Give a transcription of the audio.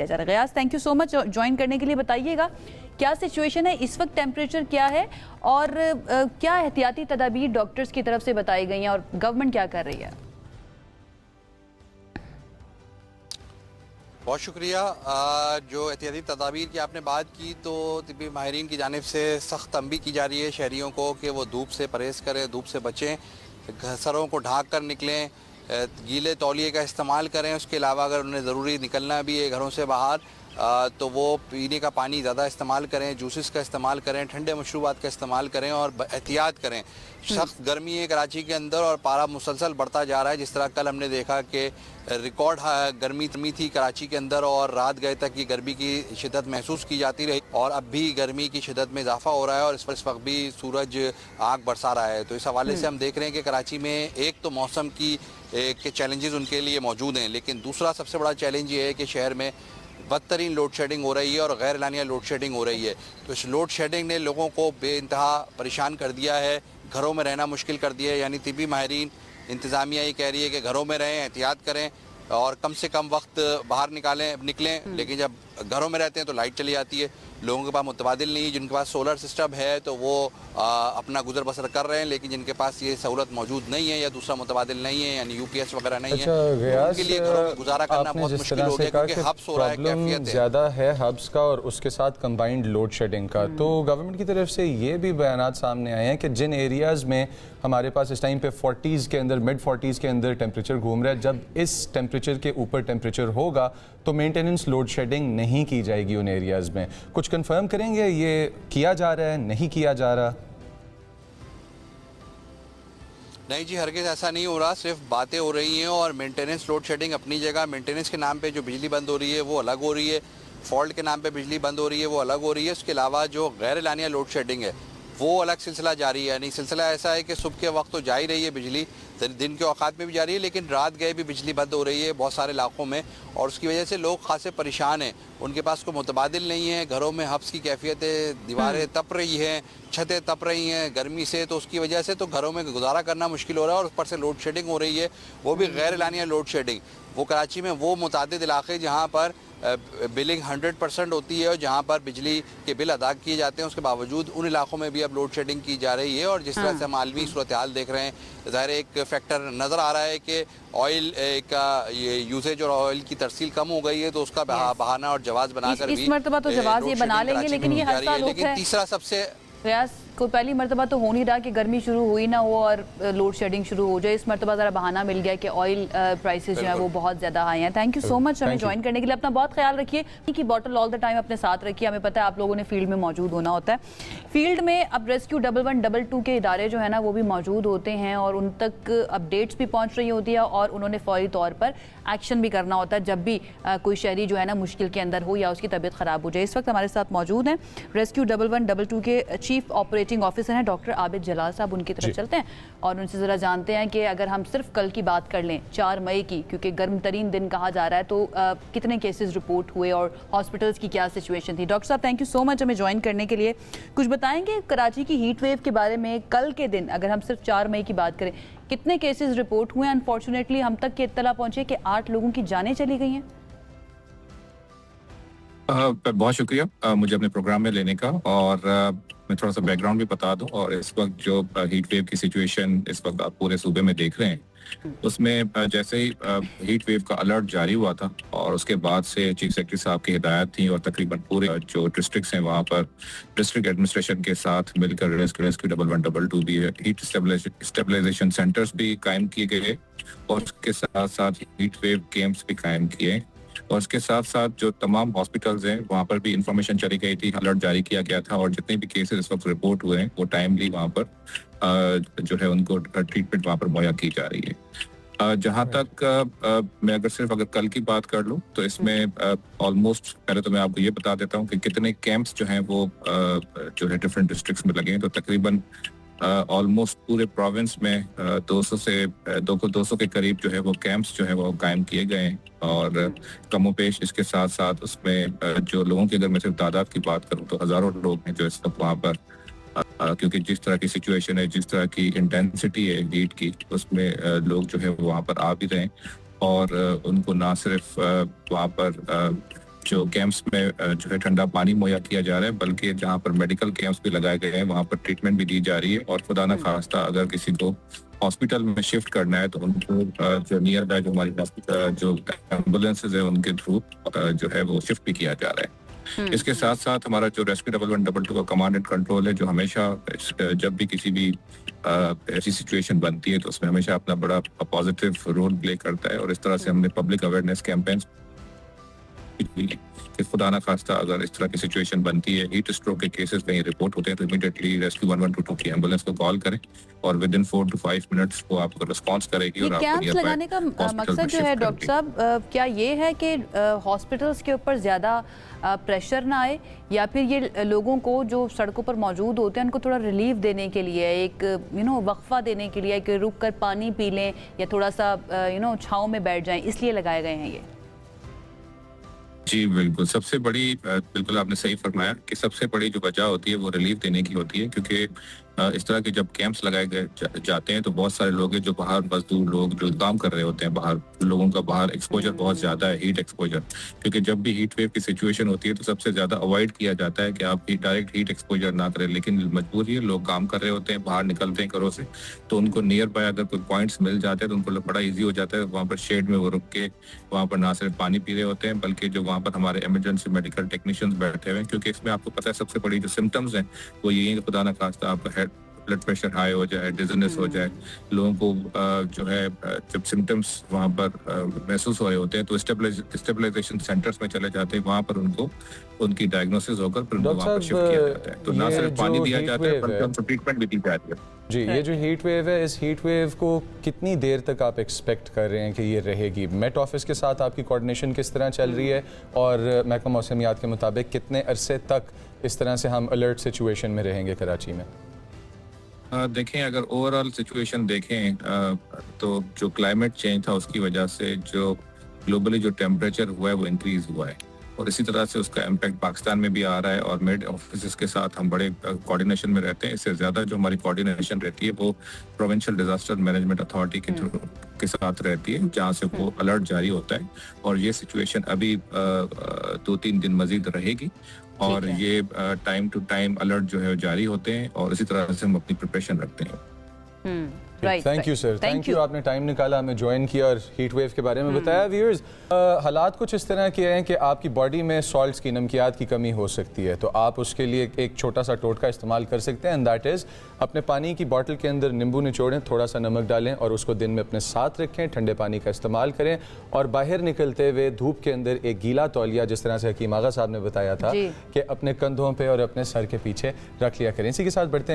जा रहा है। Guys, thank you so much join करने के लिए। बताइएगा क्या सिचुएशन है इस वक्त, टेम्परेचर क्या है और क्या एहतियाती तदाबीर डॉक्टर्स की तरफ से बताई गई हैं और गवर्नमेंट क्या कर रही है? बहुत शुक्रिया। जो एहतियाती तदाबीर की आपने बात की, तो तिब्बी माहिरीन की जानिब से सख्त तंबीह की जा रही है शहरियों को कि वो धूप से परहेज़ करें, धूप से बचें, सरों को ढाँक कर निकलें, गीले तौलिए का इस्तेमाल करें। उसके अलावा अगर उन्हें ज़रूरी निकलना भी है घरों से बाहर तो वो पीने का पानी ज़्यादा इस्तेमाल करें, जूसेस का इस्तेमाल करें, ठंडे मशरूबात का इस्तेमाल करें और एहतियात करें। सख्त गर्मी है कराची के अंदर और पारा मुसलसल बढ़ता जा रहा है। जिस तरह कल हमने देखा कि रिकॉर्ड गर्मी थी कराची के अंदर और रात गए तक ये गर्मी की शिद्दत महसूस की जाती रही और अब भी गर्मी की शिद्दत में इजाफा हो रहा है और इस वक्त भी सूरज आग बरसा रहा है। तो इस हवाले से हम देख रहे हैं कि कराची में एक तो मौसम की के चैलेंजेस उनके लिए मौजूद हैं, लेकिन दूसरा सबसे बड़ा चैलेंज ये है कि शहर में बदतरीन लोड शेडिंग हो रही है और गैर एलानिया लोड शेडिंग हो रही है। तो इस लोड शेडिंग ने लोगों को बेइंतहा परेशान कर दिया है, घरों में रहना मुश्किल कर दिया है। यानी तिब्बी माहिरीन, इंतज़ामिया ये कह रही है कि घरों में रहें, एहतियात करें और कम से कम वक्त बाहर निकलें। लेकिन जब घरों में रहते हैं तो लाइट चली जाती है, लोगों के पास मुतबादिल नहीं है। जिनके पास सोलर सिस्टम है तो वो अपना गुजर बसर कर रहे हैं, लेकिन जिनके पास ये सहूलत मौजूद नहीं है या दूसरा मुतबादिल नहीं है, यानी यूपीएस वगैरह नहीं है, तो उनके लिए घरों में गुजारा करना बहुत मुश्किल हो गया क्योंकि हब्स हो रहा है, कैफियत ज़्यादा है हब्स का और उसके साथ कंबाइंड लोड शेडिंग का। तो गवर्नमेंट की तरफ से ये भी बयानात सामने आए हैं कि जिन एरियाज़ में हमारे पास इस टाइम पे 40s के अंदर, मिड 40s के अंदर टेम्परेचर घूम रहा है, जब इस टेम्परेचर के ऊपर टेम्परेचर होगा तो मेंटेनेंस लोड शेडिंग नहीं की जाएगी उन एरियाज़ में। कुछ कंफर्म करेंगे ये किया जा रहा है, नहीं किया जा रहा? नहीं जी, हरगिज़ ऐसा नहीं हो रहा, सिर्फ बातें हो रही हैं और मेंटेनेंस लोड शेडिंग अपनी जगह। मेंटेनेंस के नाम पे जो बिजली बंद हो रही है वो अलग हो रही है, फॉल्ट के नाम पे बिजली बंद हो रही है वो अलग हो रही है। उसके अलावा जो गैर एलानिया लोड शेडिंग है वो अलग सिलसिला जारी है। यानी सिलसिला ऐसा है कि सुबह के वक्त तो जा ही रही है बिजली, दिन के औकात में भी जा रही है, लेकिन रात गए भी बिजली बंद हो रही है बहुत सारे इलाकों में और उसकी वजह से लोग खासे परेशान हैं। उनके पास कोई मुतबादिल नहीं है, घरों में हब्स की कैफियत है, दीवारें तप रही हैं, छतें तप रही हैं गर्मी से, तो उसकी वजह से तो घरों में गुजारा करना मुश्किल हो रहा है और ऊपर से लोड शेडिंग हो रही है, वो भी गैर एलानिया लोड शेडिंग। वो कराची में वो मुतादिद इलाके जहाँ पर बिलिंग 100% होती है और जहाँ पर बिजली के बिल अदा किए जाते हैं, उसके बावजूद उन इलाकों में भी अब लोड शेडिंग की जा रही है। और जिस तरह से हम आलमी सूरत हाल देख रहे हैं, ज़ाहिर एक फैक्टर नज़र आ रहा है कि ऑयल का ये यूसेज और ऑयल की तरसील कम हो गई है, तो उसका बहाना और जवाब बनाकर इस मरतबा तो जवाब ये बना लेंगे, लेकिन ये हर साल होता है। तीसरा सबसे प्रयास कोई पहली मरतबा तो हो नहीं रहा कि गर्मी शुरू हुई ना हो और लोड शेडिंग शुरू हो जाए। इस मरतबा ज़रा बहाना मिल गया कि ऑयल प्राइसेस जो है वो बहुत ज़्यादा हाई हैं। थैंक यू सो मच हमें ज्वाइन करने के लिए। अपना बहुत ख्याल रखिए कि बॉटल ऑल द टाइम अपने साथ रखिए। हमें पता है आप लोगों ने फील्ड में मौजूद होना होता है। फील्ड में अब रेस्क्यू 1112 के इदारे जो है ना वो भी मौजूद होते हैं और उन तक अपडेट्स भी पहुँच रही होती है और उन्होंने फौरी तौर पर एक्शन भी करना होता है जब भी कोई शहरी जो है ना मुश्किल के अंदर हो या उसकी तबीयत ख़राब हो जाए। इस वक्त हमारे साथ मौजूद हैं रेस्क्यू 1112 के चीफ ऑपरेटिंग ऑफिसर हैं डॉक्टर आबिद जलाल साहब। उनकी तरफ चलते हैं और उनसे ज़रा जानते हैं कि अगर हम सिर्फ कल की बात कर लें 4 मई की, क्योंकि गर्म तरीन दिन कहा जा रहा है, तो कितने केसेस रिपोर्ट हुए और हॉस्पिटल्स की क्या सिचुएशन थी। डॉक्टर साहब थैंक यू सो मच हमें ज्वाइन करने के लिए। कुछ बताएंगे कराची की हीट वेव के बारे में, कल के दिन अगर हम सिर्फ 4 मई की बात करें कितने केसेस रिपोर्ट हुए? अनफॉर्चुनेटली हम तक की इत्तला पहुंचे कि 8 लोगों की जानें चली गई हैं। बहुत शुक्रिया मुझे अपने प्रोग्राम में लेने का। और मैं थोड़ा सा बैकग्राउंड भी बता दूं। और इस वक्त जो हीट वेव की सिचुएशन इस वक्त आप पूरे सूबे में देख रहे हैं, उसमें जैसे ही हीट वेव का अलर्ट जारी हुआ था और उसके बाद से चीफ सेक्रेटरी साहब की हिदायत थी और तकरीबन पूरे जो डिस्ट्रिक्ट्स हैं वहाँ पर डिस्ट्रिक्ट एडमिनिस्ट्रेशन के साथ मिलकर रेस्क्यू 1112 भी हीट स्टेबलाइजेशन सेंटर्स भी कायम किए गए और उसके साथ साथ हीट वेव कैंप्स भी कायम किए और उसके साथ साथ जो तमाम हॉस्पिटल्स हैं वहाँ पर भी इंफॉर्मेशन चली गई थी, अलर्ट जारी किया गया था और जितने भी केसेस इस वक्त रिपोर्ट हुए हैं वो टाइमली वहाँ पर जो है उनको ट्रीटमेंट वहाँ पर मुहैया की जा रही है। जहाँ तक मैं अगर कल की बात कर लूँ तो इसमें ऑलमोस्ट पहले तो मैं आपको ये बता देता हूँ कि कितने कैंप्स जो हैं वो जो है डिफरेंट डिस्ट्रिक्ट्स में लगे हैं। तो तकरीबन ऑलमोस्ट पूरे प्रोविंस में 200 के करीब जो है वो कैंप्स जो है वो कायम किए गए हैं और कमोपेश इसके साथ साथ उसमें जो लोगों की अगर मैं सिर्फ तादाद की बात करूं तो हज़ारों लोग हैं जो इस वक्त वहाँ पर क्योंकि जिस तरह की सिचुएशन है, जिस तरह की इंटेंसिटी है हीट की, उसमें लोग जो है वहाँ पर आ भी रहे हैं और उनको ना सिर्फ वहाँ पर जो कैंप्स में जो है ठंडा पानी मुहैया किया जा रहा है, बल्कि जहाँ पर मेडिकल कैंप्स भी लगाए गए हैं वहाँ पर ट्रीटमेंट भी दी जा रही है। और खुदा ना खास्ता अगर किसी को हॉस्पिटल में शिफ्ट करना है तो उनको जो नियर बाय जो हमारी हॉस्पिटल जो एम्बुलेंसेज है उनके थ्रू जो है वो शिफ्ट भी किया जा रहा है। इसके साथ साथ हमारा जो रेस्क्यू 1112 का कमांड एंड कंट्रोल है, जो हमेशा जब भी किसी भी ऐसी सिचुएशन बनती है तो उसमें हमेशा अपना बड़ा पॉजिटिव रोल प्ले करता है। और इस तरह से हमने पब्लिक अवेयरनेस कैंपेन्स कि खुदा ना खास्ता अगर इस तरह की सिचुएशन बनती है, हीट स्ट्रोक के केसेस कहीं रिपोर्ट होते हैं तो इमीडिएटली रेस्क्यू 1122 की एम्बुलेंस को कॉल करें और विद इन 4 to 5 मिनट्स वो आपको रिस्पांस करेगी। और कैंप्स लगाने का मकसद जो है डॉक्टर साहब, क्या ये है कि हॉस्पिटल्स के ऊपर ज़्यादा प्रेशर ना आए, या फिर ये लोगों को जो सड़कों पर मौजूद होते हैं उनको थोड़ा रिलीफ देने के लिए, एक वक्फा देने के लिए कि रुक कर पानी पी लें या थोड़ा सा छाँव में बैठ जाएं, इसलिए लगाए गए हैं ये? जी बिल्कुल, सबसे बड़ी बिल्कुल आपने सही फरमाया कि सबसे बड़ी जो वजह होती है वो रिलीफ देने की होती है, क्योंकि इस तरह के जब कैंप्स लगाए गए जाते हैं तो बहुत सारे लोग हैं जो बाहर मजदूर लोग जो काम कर रहे होते हैं, बाहर लोगों का बाहर एक्सपोजर बहुत ज़्यादा है, हीट एक्सपोजर। क्योंकि जब भी हीट वेव की सिचुएशन होती है तो सबसे ज़्यादा अवॉइड किया जाता है कि आप डायरेक्ट हीट एक्सपोजर ना करें, लेकिन मजबूरी है, लोग काम कर रहे होते हैं, बाहर निकलते हैं घरों से, तो उनको नियर बाय अगर कोई पॉइंट्स मिल जाते हैं तो उनको बड़ा ईजी हो जाता है। वहाँ पर शेड में वो रुक के वहाँ पर ना सिर्फ पानी पी रहे होते हैं बल्कि जो वहाँ पर हमारे इमरजेंसी मेडिकल टेक्नीशियंस बैठे हुए हैं, क्योंकि इसमें आपको पता है सबसे बड़ी जो सिम्टम्स हैं वो यही है कि खुदा ना खास्ता आपका हेड ब्लड प्रेशर हाई हो जाए, डिजीनेस हो जाए, लोगों को जो है जब सिम्टम्स वहाँ पर महसूस हो रहे होते हैं तो स्टेबलाइजेशन सेंटर्स में चले जाते हैं, वहाँ पर उनको उनकी डायग्नोसिस होकर फिर उनको वहाँ पर शिफ्ट किया जाता है। तो ना सिर्फ पानी दिया जाता है बल्कि उनको ट्रीटमेंट भी दी जाती है। जी, ये जो हीट वेव है, इस हीट वेव को कितनी देर तक आप एक्सपेक्ट कर रहे हैं कि ये रहेगी? मेट ऑफिस के साथ आपकी कोऑर्डिनेशन किस तरह चल रही है और महकमा मौसमियात के मुताबिक कितने अरसे तक इस तरह से हम अलर्ट सिचुएशन में रहेंगे कराची में? देखें, अगर ओवरऑल सिचुएशन देखें तो जो क्लाइमेट चेंज था उसकी वजह से जो ग्लोबली जो टेम्परेचर हुआ है वो इंक्रीज हुआ है और इसी तरह से उसका इम्पैक्ट पाकिस्तान में भी आ रहा है। और मेड ऑफिस के साथ हम बड़े कोऑर्डिनेशन में रहते हैं। इससे ज़्यादा जो हमारी कोऑर्डिनेशन रहती है वो प्रोविंशियल डिजास्टर मैनेजमेंट अथॉरिटी के साथ रहती है, जहाँ से वो अलर्ट जारी होता है। और ये सिचुएशन अभी 2-3 दिन मजीद रहेगी और ये टाइम टू टाइम अलर्ट जो है जारी होते हैं और इसी तरह से हम अपनी प्रिपरेशन रखते हैं। Thank you sir, thank you, आपने टाइम निकाला, हमें ज्वाइन किया और हीट वेव के बारे में बताया। व्यूअर्स, हालात कुछ इस तरह के हैं कि आपकी बॉडी में सॉल्ट्स की, नमकियात की कमी हो सकती है, तो आप उसके लिए एक छोटा सा टोटका इस्तेमाल कर सकते हैं, एंड दैट इज़ अपने पानी की बॉटल के अंदर नींबू निचोड़ें, थोड़ा सा नमक डालें और उसको दिन में अपने साथ रखें, ठंडे पानी का इस्तेमाल करें और बाहर निकलते हुए धूप के अंदर एक गीला तौलिया, जिस तरह से हकीम आगा साहब ने बताया था, कि अपने कंधों पर और अपने सर के पीछे रख लिया करें। इसी के साथ बढ़ते हैं